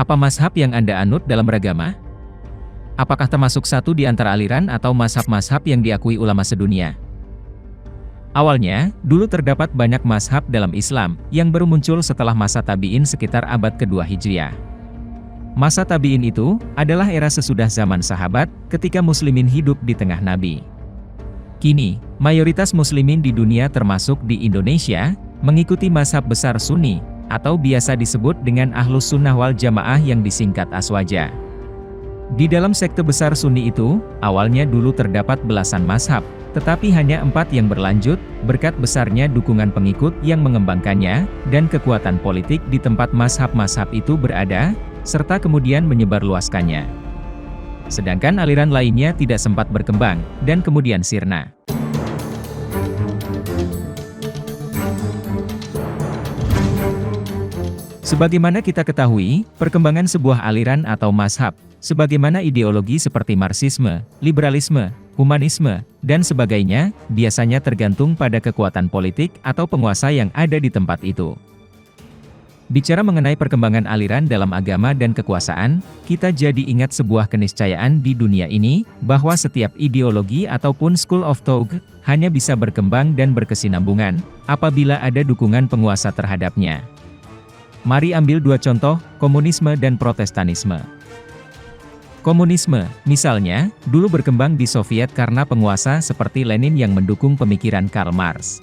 Apa mazhab yang Anda anut dalam beragama? Apakah termasuk satu di antara aliran atau mazhab-mazhab yang diakui ulama sedunia? Awalnya, dulu terdapat banyak mazhab dalam Islam, yang baru muncul setelah masa tabi'in sekitar abad kedua Hijriah. Masa tabi'in itu, adalah era sesudah zaman sahabat, ketika muslimin hidup di tengah Nabi. Kini, mayoritas muslimin di dunia termasuk di Indonesia, mengikuti mazhab besar Sunni, atau biasa disebut dengan Ahlus Sunnah wal Jamaah yang disingkat Aswaja. Di dalam sekte besar Sunni itu, awalnya dulu terdapat belasan mazhab, tetapi hanya 4 yang berlanjut, berkat besarnya dukungan pengikut yang mengembangkannya, dan kekuatan politik di tempat mazhab-mazhab itu berada, serta kemudian menyebarluaskannya. Sedangkan aliran lainnya tidak sempat berkembang, dan kemudian sirna. Sebagaimana kita ketahui, perkembangan sebuah aliran atau mazhab, sebagaimana ideologi seperti Marxisme, liberalisme, humanisme, dan sebagainya, biasanya tergantung pada kekuatan politik atau penguasa yang ada di tempat itu. Bicara mengenai perkembangan aliran dalam agama dan kekuasaan, kita jadi ingat sebuah keniscayaan di dunia ini, bahwa setiap ideologi ataupun school of thought, hanya bisa berkembang dan berkesinambungan, apabila ada dukungan penguasa terhadapnya. Mari ambil 2 contoh, komunisme dan protestanisme. Komunisme, misalnya, dulu berkembang di Soviet karena penguasa seperti Lenin yang mendukung pemikiran Karl Marx.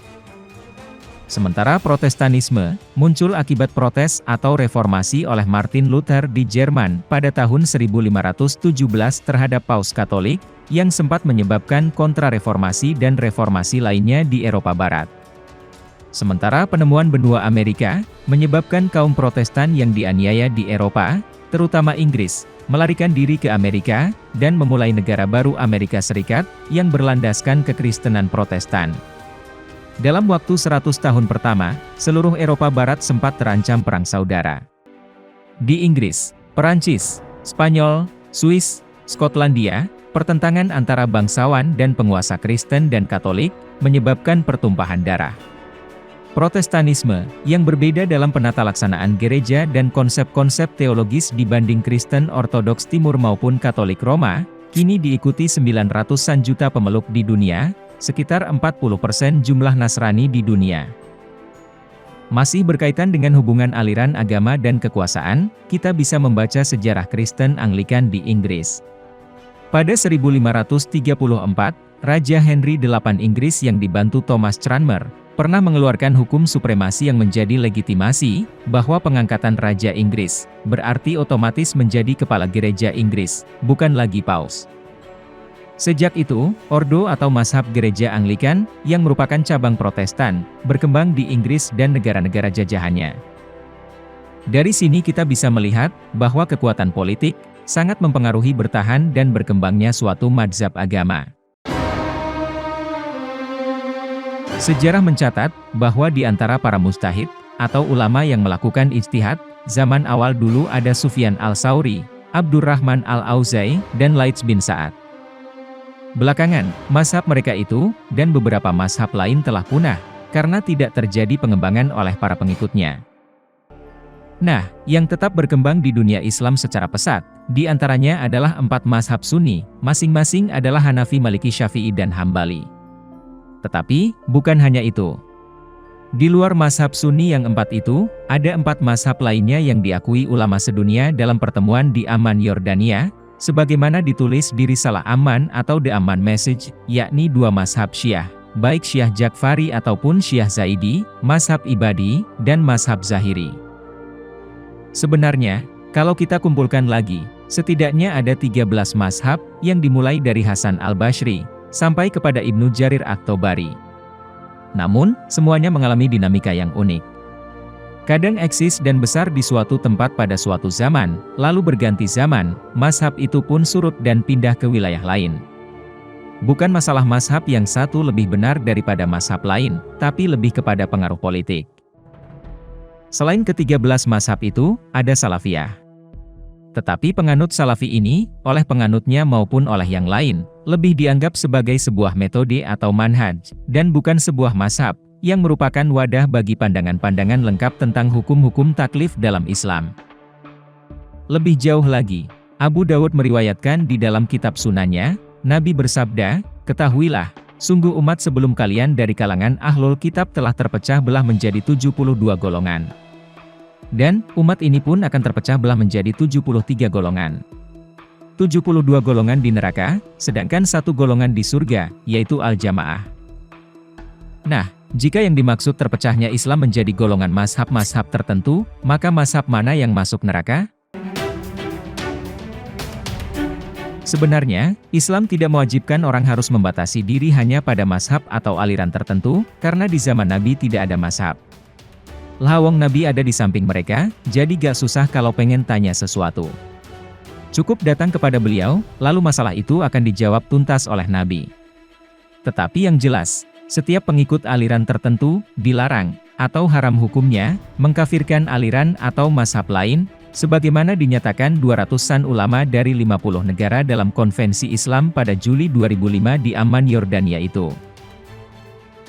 Sementara protestanisme, muncul akibat protes atau reformasi oleh Martin Luther di Jerman pada tahun 1517 terhadap Paus Katolik, yang sempat menyebabkan kontrareformasi dan reformasi lainnya di Eropa Barat. Sementara penemuan benua Amerika, menyebabkan kaum Protestan yang dianiaya di Eropa, terutama Inggris, melarikan diri ke Amerika, dan memulai negara baru Amerika Serikat, yang berlandaskan kekristenan Protestan. Dalam waktu 100 tahun pertama, seluruh Eropa Barat sempat terancam perang saudara. Di Inggris, Perancis, Spanyol, Swiss, Skotlandia, pertentangan antara bangsawan dan penguasa Kristen dan Katolik, menyebabkan pertumpahan darah. Protestanisme, yang berbeda dalam penata laksanaan gereja dan konsep-konsep teologis dibanding Kristen Ortodoks Timur maupun Katolik Roma, kini diikuti 900-an juta pemeluk di dunia, sekitar 40% jumlah Nasrani di dunia. Masih berkaitan dengan hubungan aliran agama dan kekuasaan, kita bisa membaca sejarah Kristen Anglikan di Inggris. Pada 1534, Raja Henry VIII Inggris yang dibantu Thomas Cranmer, pernah mengeluarkan hukum supremasi yang menjadi legitimasi, bahwa pengangkatan Raja Inggris, berarti otomatis menjadi kepala gereja Inggris, bukan lagi paus. Sejak itu, ordo atau mazhab gereja Anglikan, yang merupakan cabang Protestan, berkembang di Inggris dan negara-negara jajahannya. Dari sini kita bisa melihat, bahwa kekuatan politik, sangat mempengaruhi bertahan dan berkembangnya suatu mazhab agama. Sejarah mencatat, bahwa di antara para mujtahid, atau ulama yang melakukan ijtihad, zaman awal dulu ada Sufyan al-Tsauri, Abdurrahman al-Auza'i, dan Laits bin Sa'ad. Belakangan, mazhab mereka itu, dan beberapa mazhab lain telah punah, karena tidak terjadi pengembangan oleh para pengikutnya. Nah, yang tetap berkembang di dunia Islam secara pesat, di antaranya adalah 4 mazhab Sunni, masing-masing adalah Hanafi, Maliki, Syafi'i, dan Hambali. Tetapi, bukan hanya itu. Di luar mazhab Sunni yang 4 itu, ada 4 mazhab lainnya yang diakui ulama sedunia dalam pertemuan di Amman, Yordania, sebagaimana ditulis di Risalah Amman atau The Amman Message, yakni 2 mazhab Syiah, baik Syiah Jakfari ataupun Syiah Zaidi, mazhab Ibadi, dan mazhab Zahiri. Sebenarnya, kalau kita kumpulkan lagi, setidaknya ada 13 mazhab, yang dimulai dari Hasan al-Bashri, sampai kepada Ibnu Jarir at-Tabari. Namun, semuanya mengalami dinamika yang unik. Kadang eksis dan besar di suatu tempat pada suatu zaman, lalu berganti zaman, mazhab itu pun surut dan pindah ke wilayah lain. Bukan masalah mazhab yang satu lebih benar daripada mazhab lain, tapi lebih kepada pengaruh politik. Selain ke-13 mazhab itu, ada Salafiyah. Tetapi penganut Salafi ini, oleh penganutnya maupun oleh yang lain, lebih dianggap sebagai sebuah metode atau manhaj, dan bukan sebuah mazhab, yang merupakan wadah bagi pandangan-pandangan lengkap tentang hukum-hukum taklif dalam Islam. Lebih jauh lagi, Abu Dawud meriwayatkan di dalam kitab Sunannya, Nabi bersabda, "Ketahuilah, sungguh umat sebelum kalian dari kalangan ahlul kitab telah terpecah belah menjadi 72 golongan. Dan, umat ini pun akan terpecah belah menjadi 73 golongan. 72 golongan di neraka, sedangkan satu golongan di surga, yaitu Al-Jamaah." Nah, jika yang dimaksud terpecahnya Islam menjadi golongan mazhab-mazhab tertentu, maka mazhab mana yang masuk neraka? Sebenarnya, Islam tidak mewajibkan orang harus membatasi diri hanya pada mazhab atau aliran tertentu, karena di zaman Nabi tidak ada mazhab. Lawang Nabi ada di samping mereka, jadi gak susah kalau pengen tanya sesuatu. Cukup datang kepada beliau, lalu masalah itu akan dijawab tuntas oleh Nabi. Tetapi yang jelas, setiap pengikut aliran tertentu, dilarang, atau haram hukumnya, mengkafirkan aliran atau mazhab lain, sebagaimana dinyatakan 200-an ulama dari 50 negara dalam konvensi Islam pada Juli 2005 di Amman, Yordania itu.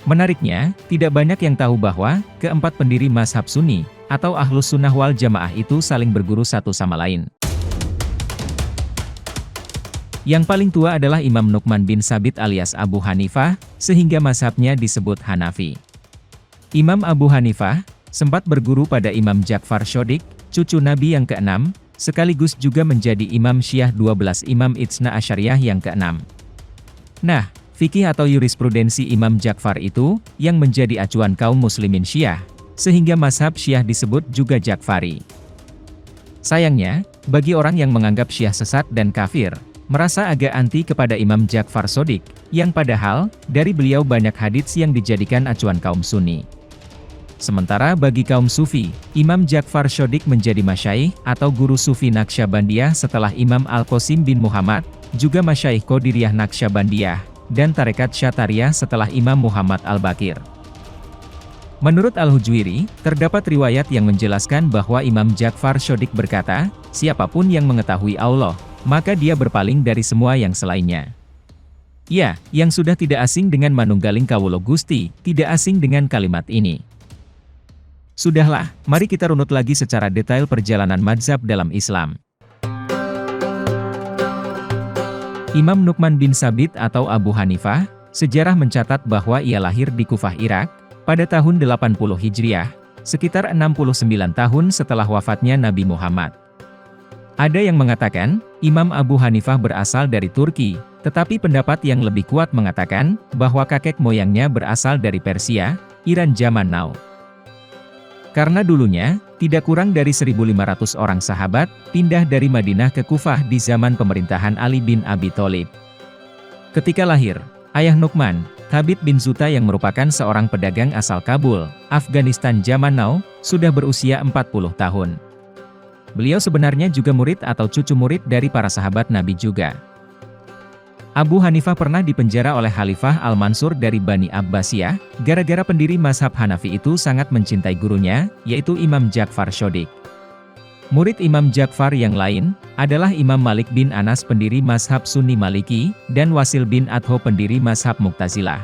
Menariknya, tidak banyak yang tahu bahwa, keempat pendiri mazhab Sunni, atau Ahlus Sunnah wal Jamaah itu saling berguru satu sama lain. Yang paling tua adalah Imam Nu'man bin Sabit alias Abu Hanifah, sehingga mazhabnya disebut Hanafi. Imam Abu Hanifah sempat berguru pada Imam Ja'far Shodiq, cucu Nabi yang ke-6, sekaligus juga menjadi Imam Syiah 12 Imam Itsna Asyariyah yang ke-6. Nah, fikih atau jurisprudensi Imam Ja'far itu, yang menjadi acuan kaum muslimin Syiah, sehingga mazhab Syiah disebut juga Ja'fari. Sayangnya, bagi orang yang menganggap Syiah sesat dan kafir, merasa agak anti kepada Imam Ja'far Shodiq, yang padahal, dari beliau banyak hadits yang dijadikan acuan kaum Sunni. Sementara bagi kaum Sufi, Imam Ja'far Shodiq menjadi masyaikh atau guru Sufi Naqsyabandiyah setelah Imam Al-Qasim bin Muhammad, juga masyaikh Qadiriyah Naqsyabandiyah, dan Tarekat Syatariyah setelah Imam Muhammad Al-Baqir. Menurut Al-Hujwiri, terdapat riwayat yang menjelaskan bahwa Imam Ja'far Shodiq berkata, "Siapapun yang mengetahui Allah, maka dia berpaling dari semua yang selainnya." Ya, yang sudah tidak asing dengan manunggaling kawula Gusti, tidak asing dengan kalimat ini. Sudahlah, mari kita runut lagi secara detail perjalanan mazhab dalam Islam. Imam Nu'man bin Sabit atau Abu Hanifah, sejarah mencatat bahwa ia lahir di Kufah, Irak, pada tahun 80 Hijriah, sekitar 69 tahun setelah wafatnya Nabi Muhammad. Ada yang mengatakan, Imam Abu Hanifah berasal dari Turki, tetapi pendapat yang lebih kuat mengatakan, bahwa kakek moyangnya berasal dari Persia, Iran zaman now. Karena dulunya, tidak kurang dari 1.500 orang sahabat, pindah dari Madinah ke Kufah di zaman pemerintahan Ali bin Abi Thalib. Ketika lahir, ayah Nu'man, Thabit bin Zuta yang merupakan seorang pedagang asal Kabul, Afghanistan zaman now, sudah berusia 40 tahun. Beliau sebenarnya juga murid atau cucu murid dari para sahabat Nabi juga. Abu Hanifah pernah dipenjara oleh Khalifah Al-Mansur dari Bani Abbasiyah, gara-gara pendiri mazhab Hanafi itu sangat mencintai gurunya, yaitu Imam Ja'far Shodiq. Murid Imam Ja'far yang lain, adalah Imam Malik bin Anas pendiri mazhab Sunni Maliki, dan Wasil bin Adho pendiri mazhab Mu'tazilah.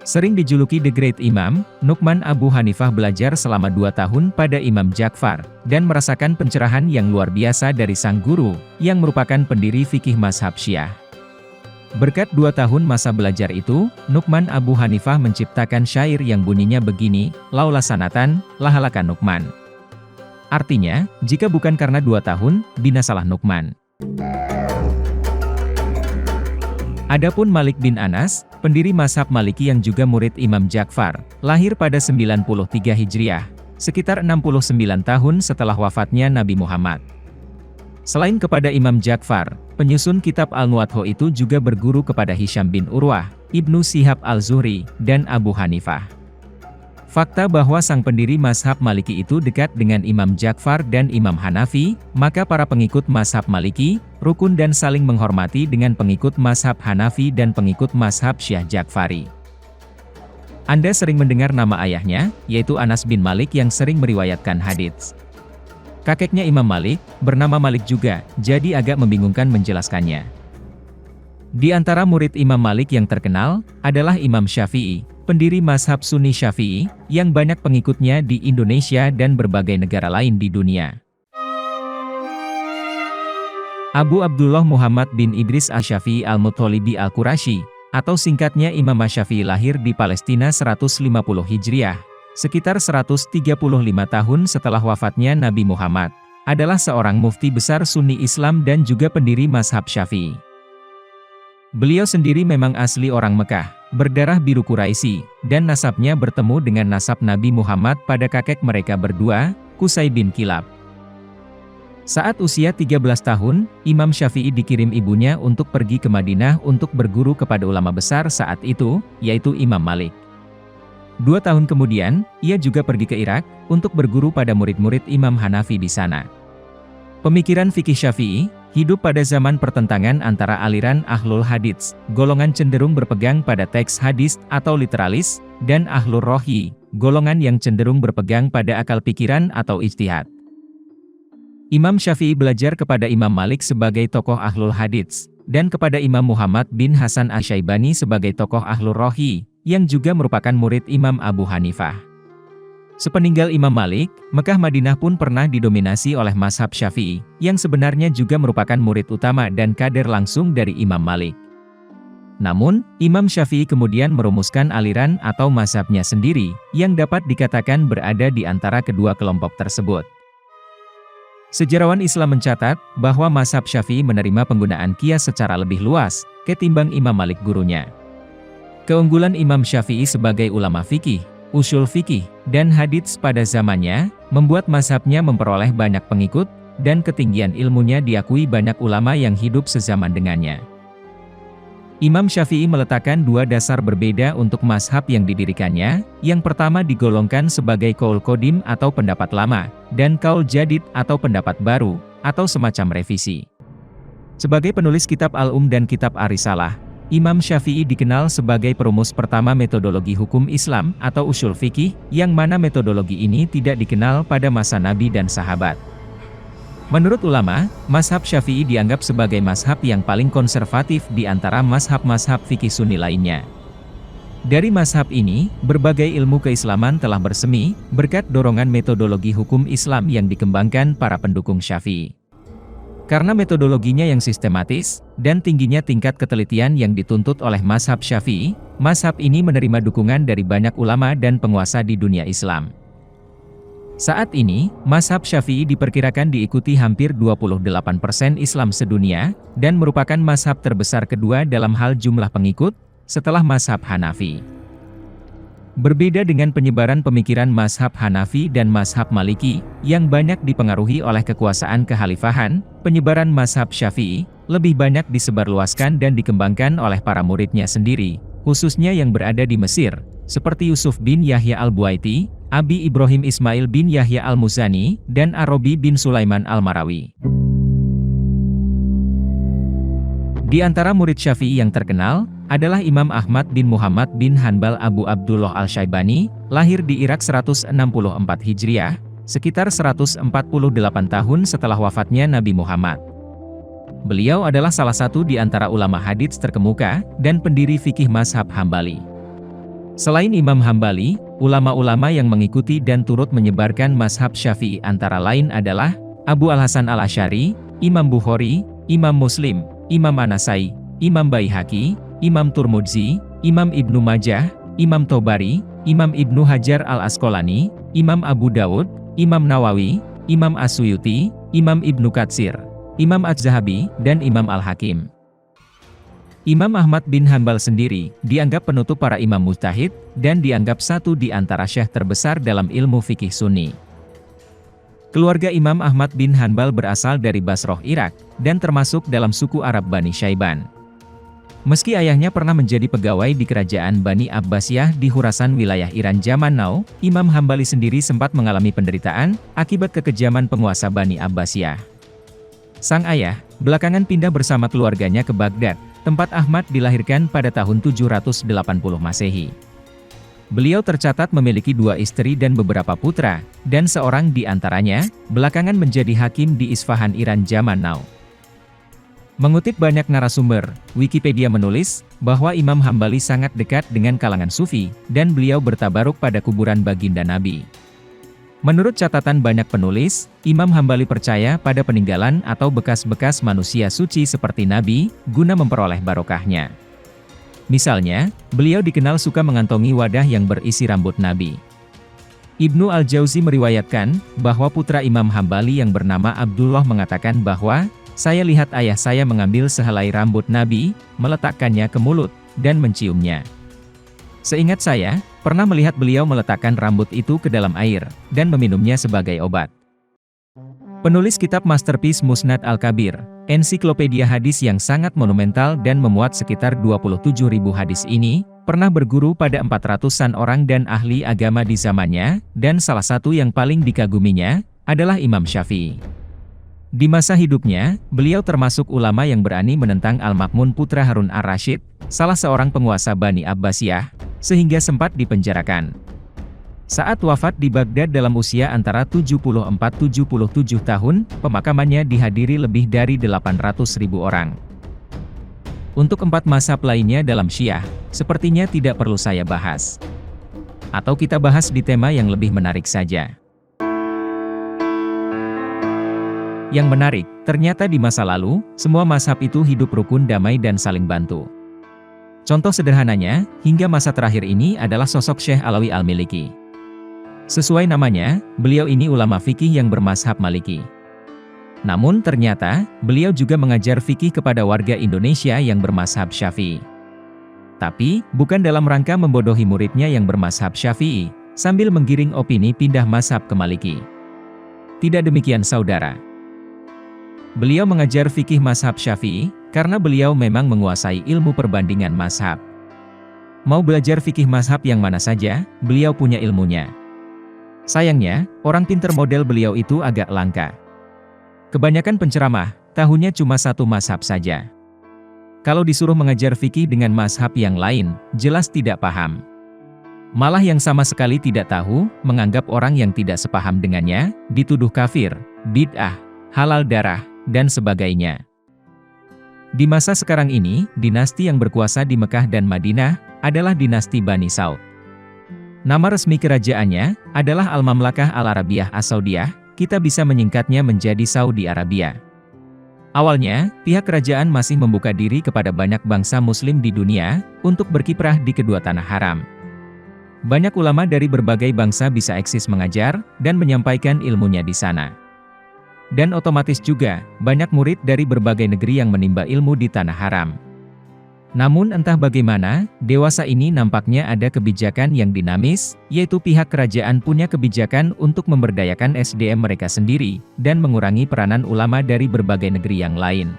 Sering dijuluki The Great Imam, Nu'man Abu Hanifah belajar selama 2 tahun pada Imam Ja'far, dan merasakan pencerahan yang luar biasa dari sang guru, yang merupakan pendiri fikih mazhab Syiah. Berkat 2 tahun masa belajar itu, Nu'man Abu Hanifah menciptakan syair yang bunyinya begini, "Laula sanatan, lahalakan Nu'man." Artinya, jika bukan karena 2 tahun, binasalah Nu'man. Adapun Malik bin Anas, pendiri mazhab Maliki yang juga murid Imam Ja'far, lahir pada 93 Hijriah, sekitar 69 tahun setelah wafatnya Nabi Muhammad. Selain kepada Imam Ja'far, penyusun kitab Al-Muwatta itu juga berguru kepada Hisham bin Urwah, Ibnu Syihab Al-Zuhri, dan Abu Hanifah. Fakta bahwa sang pendiri mazhab Maliki itu dekat dengan Imam Ja'far dan Imam Hanafi, maka para pengikut mazhab Maliki, rukun dan saling menghormati dengan pengikut mazhab Hanafi dan pengikut mazhab Syiah Ja'fari. Anda sering mendengar nama ayahnya, yaitu Anas bin Malik yang sering meriwayatkan hadits. Kakeknya Imam Malik, bernama Malik juga, jadi agak membingungkan menjelaskannya. Di antara murid Imam Malik yang terkenal, adalah Imam Syafi'i, pendiri mazhab Sunni Syafi'i, yang banyak pengikutnya di Indonesia dan berbagai negara lain di dunia. Abu Abdullah Muhammad bin Idris Asy-Syafi'i Al-Muttalibi Al-Qurasyi, atau singkatnya Imam Asy-Syafi'i lahir di Palestina 150 Hijriah, sekitar 135 tahun setelah wafatnya Nabi Muhammad, adalah seorang mufti besar Sunni Islam dan juga pendiri mazhab Syafi'i. Beliau sendiri memang asli orang Mekah, berdarah biru Quraisy, dan nasabnya bertemu dengan nasab Nabi Muhammad pada kakek mereka berdua, Qusay bin Kilab. Saat usia 13 tahun, Imam Syafi'i dikirim ibunya untuk pergi ke Madinah untuk berguru kepada ulama besar saat itu, yaitu Imam Malik. 2 tahun kemudian, ia juga pergi ke Irak, untuk berguru pada murid-murid Imam Hanafi di sana. Pemikiran fikih Syafi'i, hidup pada zaman pertentangan antara aliran Ahlul Hadits, golongan cenderung berpegang pada teks hadis atau literalis, dan Ahlur Rohyi, golongan yang cenderung berpegang pada akal pikiran atau ijtihad. Imam Syafi'i belajar kepada Imam Malik sebagai tokoh Ahlul Hadits, dan kepada Imam Muhammad bin Hasan Asy-Syaibani sebagai tokoh Ahlur Rohyi, yang juga merupakan murid Imam Abu Hanifah. Sepeninggal Imam Malik, Mekah Madinah pun pernah didominasi oleh mazhab Syafi'i, yang sebenarnya juga merupakan murid utama dan kader langsung dari Imam Malik. Namun, Imam Syafi'i kemudian merumuskan aliran atau mazhabnya sendiri, yang dapat dikatakan berada di antara kedua kelompok tersebut. Sejarawan Islam mencatat, bahwa mazhab Syafi'i menerima penggunaan qiyas secara lebih luas, ketimbang Imam Malik gurunya. Keunggulan Imam Syafi'i sebagai ulama fikih, usul fikih, dan hadits pada zamannya, membuat mazhabnya memperoleh banyak pengikut, dan ketinggian ilmunya diakui banyak ulama yang hidup sezaman dengannya. Imam Syafi'i meletakkan 2 dasar berbeda untuk mazhab yang didirikannya, yang pertama digolongkan sebagai qaul qadim atau pendapat lama, dan qaul jadid atau pendapat baru, atau semacam revisi. Sebagai penulis kitab Al-Um dan kitab Ar-Risalah, Imam Syafi'i dikenal sebagai perumus pertama metodologi hukum Islam atau usul fikih, yang mana metodologi ini tidak dikenal pada masa Nabi dan sahabat. Menurut ulama, mazhab Syafi'i dianggap sebagai mazhab yang paling konservatif di antara mazhab-mazhab fikih Sunni lainnya. Dari mazhab ini, berbagai ilmu keislaman telah bersemi, berkat dorongan metodologi hukum Islam yang dikembangkan para pendukung Syafi'i. Karena metodologinya yang sistematis, dan tingginya tingkat ketelitian yang dituntut oleh mazhab Syafi'i, mazhab ini menerima dukungan dari banyak ulama dan penguasa di dunia Islam. Saat ini, mazhab Syafi'i diperkirakan diikuti hampir 28% Islam sedunia, dan merupakan mazhab terbesar kedua dalam hal jumlah pengikut, setelah mazhab Hanafi. Berbeda dengan penyebaran pemikiran mazhab Hanafi dan mazhab Maliki, yang banyak dipengaruhi oleh kekuasaan kekhalifahan, penyebaran mazhab Syafi'i, lebih banyak disebarluaskan dan dikembangkan oleh para muridnya sendiri, khususnya yang berada di Mesir, seperti Yusuf bin Yahya al-Buaiti, Abi Ibrahim Ismail bin Yahya al-Muzani, dan Arabi bin Sulaiman al-Marawi. Di antara murid Syafi'i yang terkenal, adalah Imam Ahmad bin Muhammad bin Hanbal Abu Abdullah al-Syaibani, lahir di Irak 164 Hijriah, sekitar 148 tahun setelah wafatnya Nabi Muhammad. Beliau adalah salah satu di antara ulama hadits terkemuka, dan pendiri fikih mazhab Hambali. Selain Imam Hambali, ulama-ulama yang mengikuti dan turut menyebarkan mazhab Syafi'i antara lain adalah Abu Al-Hasan Al-Asy'ari, Imam Bukhari, Imam Muslim, Imam An-Nasai, Imam Baihaqi, Imam Turmudzi, Imam Ibnu Majah, Imam Tobari, Imam Ibnu Hajar Al-Asqalani, Imam Abu Dawud, Imam Nawawi, Imam As-Suyuti, Imam Ibnu Katsir, Imam Az-Zahabi, dan Imam Al-Hakim. Imam Ahmad bin Hanbal sendiri dianggap penutup para imam mujtahid, dan dianggap satu di antara syekh terbesar dalam ilmu fikih Sunni. Keluarga Imam Ahmad bin Hanbal berasal dari Basroh, Irak, dan termasuk dalam suku Arab Bani Syaiban. Meski ayahnya pernah menjadi pegawai di kerajaan Bani Abbasiyah di Khurasan wilayah Iran zaman now, Imam Hambali sendiri sempat mengalami penderitaan akibat kekejaman penguasa Bani Abbasiyah. Sang ayah belakangan pindah bersama keluarganya ke Baghdad, tempat Ahmad dilahirkan pada tahun 780 Masehi. Beliau tercatat memiliki 2 istri dan beberapa putra, dan seorang di antaranya belakangan menjadi hakim di Isfahan, Iran zaman now. Mengutip banyak narasumber, Wikipedia menulis bahwa Imam Hambali sangat dekat dengan kalangan Sufi, dan beliau bertabaruk pada kuburan baginda Nabi. Menurut catatan banyak penulis, Imam Hambali percaya pada peninggalan atau bekas-bekas manusia suci seperti Nabi, guna memperoleh barokahnya. Misalnya, beliau dikenal suka mengantongi wadah yang berisi rambut Nabi. Ibnu Al-Jauzi meriwayatkan, bahwa putra Imam Hambali yang bernama Abdullah mengatakan bahwa, saya lihat ayah saya mengambil sehelai rambut Nabi, meletakkannya ke mulut, dan menciumnya. Seingat saya, pernah melihat beliau meletakkan rambut itu ke dalam air, dan meminumnya sebagai obat. Penulis kitab masterpiece Musnad Al-Kabir, ensiklopedia hadis yang sangat monumental dan memuat sekitar 27.000 hadis ini, pernah berguru pada 400-an orang dan ahli agama di zamannya, dan salah satu yang paling dikaguminya, adalah Imam Syafi'i. Di masa hidupnya, beliau termasuk ulama yang berani menentang Al-Ma'mun putra Harun Ar-Rasyid, salah seorang penguasa Bani Abbasiyah, sehingga sempat dipenjarakan. Saat wafat di Baghdad dalam usia antara 74-77 tahun, pemakamannya dihadiri lebih dari 800.000 orang. Untuk 4 mazhab lainnya dalam Syiah, sepertinya tidak perlu saya bahas. Atau kita bahas di tema yang lebih menarik saja. Yang menarik, ternyata di masa lalu, semua mazhab itu hidup rukun damai dan saling bantu. Contoh sederhananya, hingga masa terakhir ini adalah sosok Syekh Alawi Al-Miliki. Sesuai namanya, beliau ini ulama fikih yang bermazhab Maliki. Namun ternyata, beliau juga mengajar fikih kepada warga Indonesia yang bermazhab Syafi'i. Tapi, bukan dalam rangka membodohi muridnya yang bermazhab Syafi'i, sambil menggiring opini pindah mazhab ke Maliki. Tidak demikian saudara. Beliau mengajar fikih mazhab Syafi'i, karena beliau memang menguasai ilmu perbandingan mazhab. Mau belajar fikih mazhab yang mana saja, beliau punya ilmunya. Sayangnya, orang pinter model beliau itu agak langka. Kebanyakan penceramah, tahunya cuma satu mazhab saja. Kalau disuruh mengajar fikih dengan mazhab yang lain, jelas tidak paham. Malah yang sama sekali tidak tahu, menganggap orang yang tidak sepaham dengannya, dituduh kafir, bid'ah, halal darah, dan sebagainya. Di masa sekarang ini, dinasti yang berkuasa di Mekah dan Madinah, adalah dinasti Bani Saud. Nama resmi kerajaannya, adalah Al-Mamlakah Al-Arabiyah As-Saudiyah, kita bisa menyingkatnya menjadi Saudi Arabia. Awalnya, pihak kerajaan masih membuka diri kepada banyak bangsa muslim di dunia, untuk berkiprah di kedua tanah haram. Banyak ulama dari berbagai bangsa bisa eksis mengajar, dan menyampaikan ilmunya di sana. Dan otomatis juga, banyak murid dari berbagai negeri yang menimba ilmu di tanah haram. Namun entah bagaimana, dewasa ini nampaknya ada kebijakan yang dinamis, yaitu pihak kerajaan punya kebijakan untuk memberdayakan SDM mereka sendiri, dan mengurangi peranan ulama dari berbagai negeri yang lain.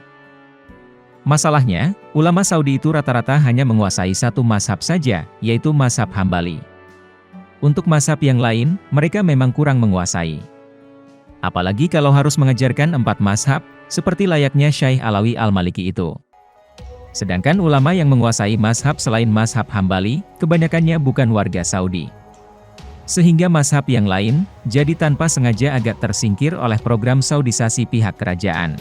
Masalahnya, ulama Saudi itu rata-rata hanya menguasai satu mazhab saja, yaitu mazhab Hambali. Untuk mazhab yang lain, mereka memang kurang menguasai. Apalagi kalau harus mengajarkan 4 mazhab, seperti layaknya Syekh Alawi Al-Maliki itu. Sedangkan ulama yang menguasai mazhab selain mazhab Hambali, kebanyakannya bukan warga Saudi. Sehingga mazhab yang lain, jadi tanpa sengaja agak tersingkir oleh program Saudisasi pihak kerajaan.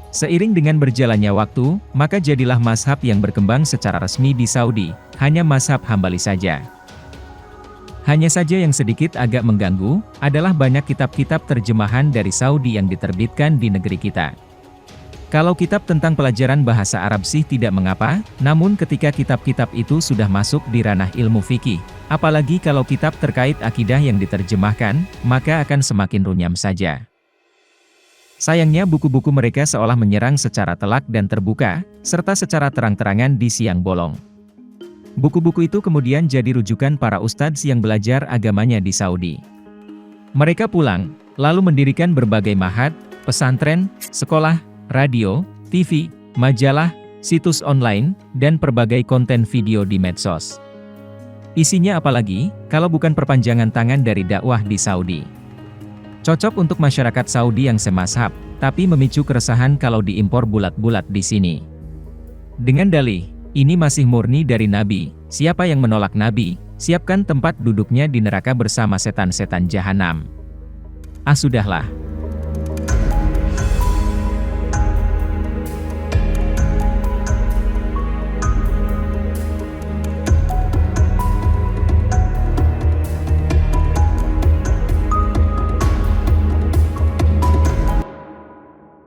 Seiring dengan berjalannya waktu, maka jadilah mazhab yang berkembang secara resmi di Saudi, hanya mazhab Hambali saja. Hanya saja yang sedikit agak mengganggu, adalah banyak kitab-kitab terjemahan dari Saudi yang diterbitkan di negeri kita. Kalau kitab tentang pelajaran bahasa Arab sih tidak mengapa, namun ketika kitab-kitab itu sudah masuk di ranah ilmu fikih, apalagi kalau kitab terkait akidah yang diterjemahkan, maka akan semakin runyam saja. Sayangnya buku-buku mereka seolah menyerang secara telak dan terbuka, serta secara terang-terangan di siang bolong. Buku-buku itu kemudian jadi rujukan para ustadz yang belajar agamanya di Saudi. Mereka pulang, lalu mendirikan berbagai ma'had, pesantren, sekolah, radio, TV, majalah, situs online, dan berbagai konten video di medsos. Isinya apalagi, kalau bukan perpanjangan tangan dari dakwah di Saudi. Cocok untuk masyarakat Saudi yang semazhab, tapi memicu keresahan kalau diimpor bulat-bulat di sini. Dengan dalih, ini masih murni dari Nabi, siapa yang menolak Nabi, siapkan tempat duduknya di neraka bersama setan-setan jahanam. Ah sudahlah.